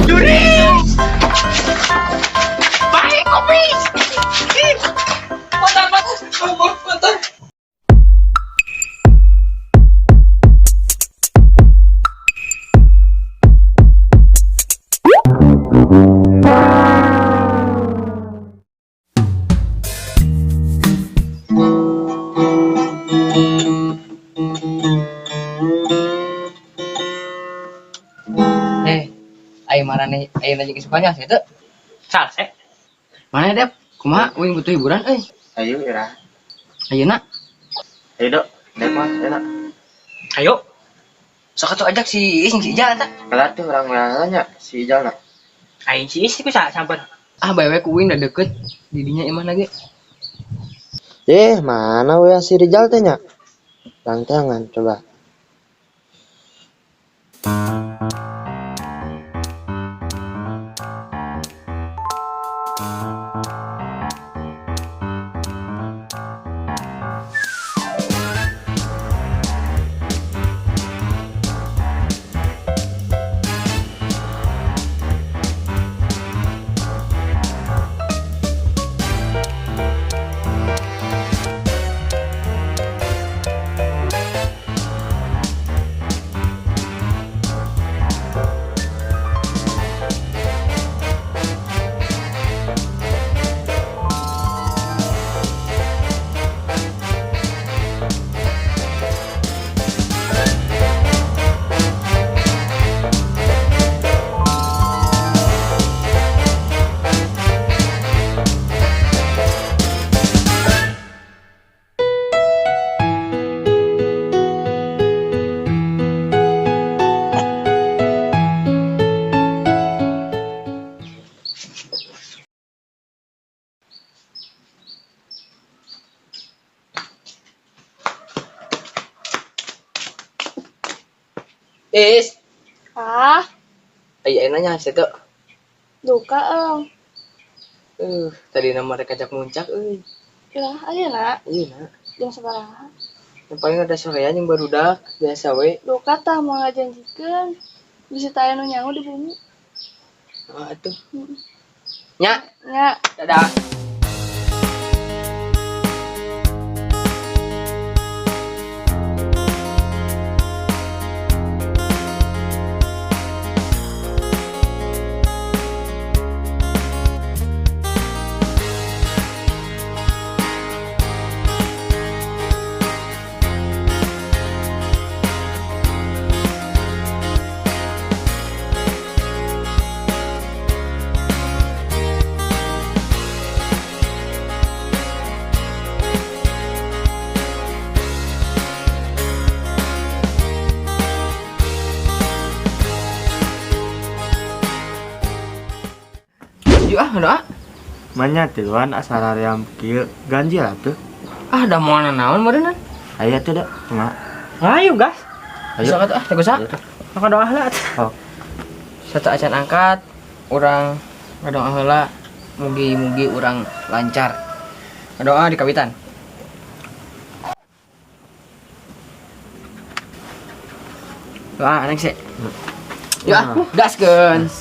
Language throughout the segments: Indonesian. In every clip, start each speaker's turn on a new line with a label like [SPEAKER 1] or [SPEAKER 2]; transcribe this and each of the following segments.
[SPEAKER 1] Juri! Baik, kopi! Motor, motor!
[SPEAKER 2] Ayo mana nih? Ayo nanya kesukanya sih tuh.
[SPEAKER 1] Salse.
[SPEAKER 2] Mana Dep? Kumaha? Uing butuh hiburan,
[SPEAKER 3] Ayo Ira.
[SPEAKER 2] Ayo nak.
[SPEAKER 3] Ayo dok. Dek mah, ayo nak.
[SPEAKER 1] Ayo.
[SPEAKER 2] Sok atuh ajak si Ising si Ijal tak.
[SPEAKER 3] Kalau tuh orang nanya si Ijal nak.
[SPEAKER 1] Aing si istri ku sampeun.
[SPEAKER 2] Ah bae ku uing udah deket. Didinya imah lagi.
[SPEAKER 3] Mana we si Rijal teh nya? Tangan coba.
[SPEAKER 2] Is,
[SPEAKER 4] Ah,
[SPEAKER 2] ayo nanya sih tuh.
[SPEAKER 4] duka
[SPEAKER 2] Tadi nama mereka ajak muncak,
[SPEAKER 4] ya aja nak
[SPEAKER 2] Iya nak.
[SPEAKER 4] jam sabaraha
[SPEAKER 2] Yang paling ada sorean yang barudak biasa we.
[SPEAKER 4] duka tah mau ngajanjikeun bisa tanya nu nyangu di bumi
[SPEAKER 2] Atuh. Nya,
[SPEAKER 4] nya
[SPEAKER 2] dadah. Yuk doa.
[SPEAKER 3] Manya tiluan asal yang kieu ganjil atuh.
[SPEAKER 2] Da mau naon meureunnan.
[SPEAKER 3] Aya tuh dok. Kumaha?
[SPEAKER 1] Ayo, gas.
[SPEAKER 3] Ayo.
[SPEAKER 2] Sok atuh teh gusak.
[SPEAKER 1] Maka doa heula.
[SPEAKER 3] Oh.
[SPEAKER 2] Satu acan angkat, urang ngadoa heula mugi-mugi urang lancar. Ngadoa di kawitan. Doa aneh sih. Ya, daskeun.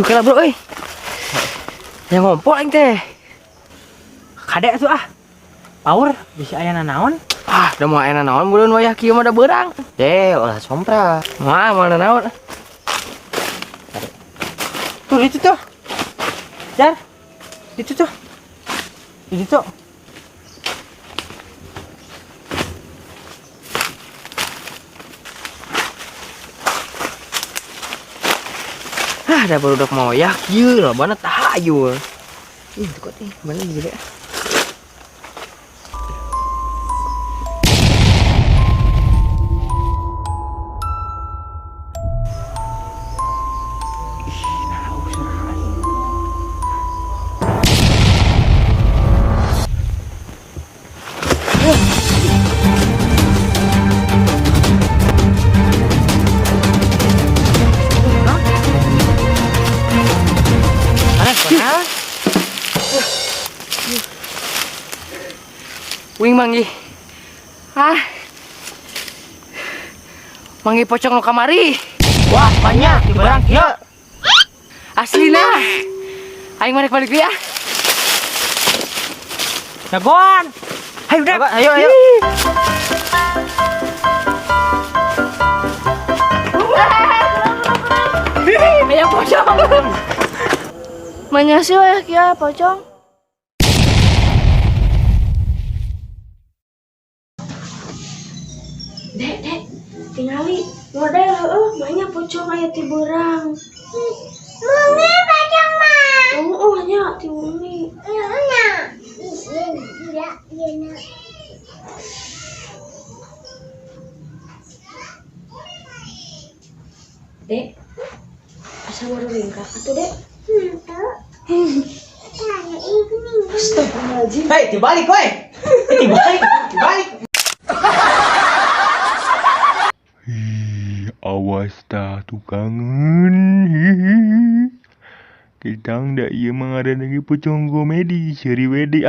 [SPEAKER 2] Oke lah bro, yang ngompol aing teh.
[SPEAKER 1] Kadek tuh ah. Power bisa aya nanaon.
[SPEAKER 2] Udah mau enak naon bulan wayah kieu mah da beurang.
[SPEAKER 3] Olah sompra.
[SPEAKER 2] Mana naon?
[SPEAKER 1] Tuh itu tuh. Jar. Itu tuh. Itu tuh.
[SPEAKER 2] Da barudak mau wayah kieu lobana tahayul. Ih, tuh kok nih, mana juga. Wing manggi. Manggi pocong lo kamari.
[SPEAKER 1] Wah, banyak di barang kieu.
[SPEAKER 2] Aslina. Aing mari balik ya.
[SPEAKER 1] Jagoan. Hayu udah.
[SPEAKER 3] Ayo.
[SPEAKER 2] Aya pocong.
[SPEAKER 4] Manyasi wayah kia pocong. Dek, tingali. Model banyak pocong aya ti beurang. Mungi pocong mah. Nya ti mungi. Iya. Dek, asa baru ringkak atuh, Dek? Astagfirullahaladzim.
[SPEAKER 1] Hei, dibalik we. Dibalik.
[SPEAKER 5] Awas dah tukangan. Kita ndak iya mengarah lagi pocong komedi seri wedi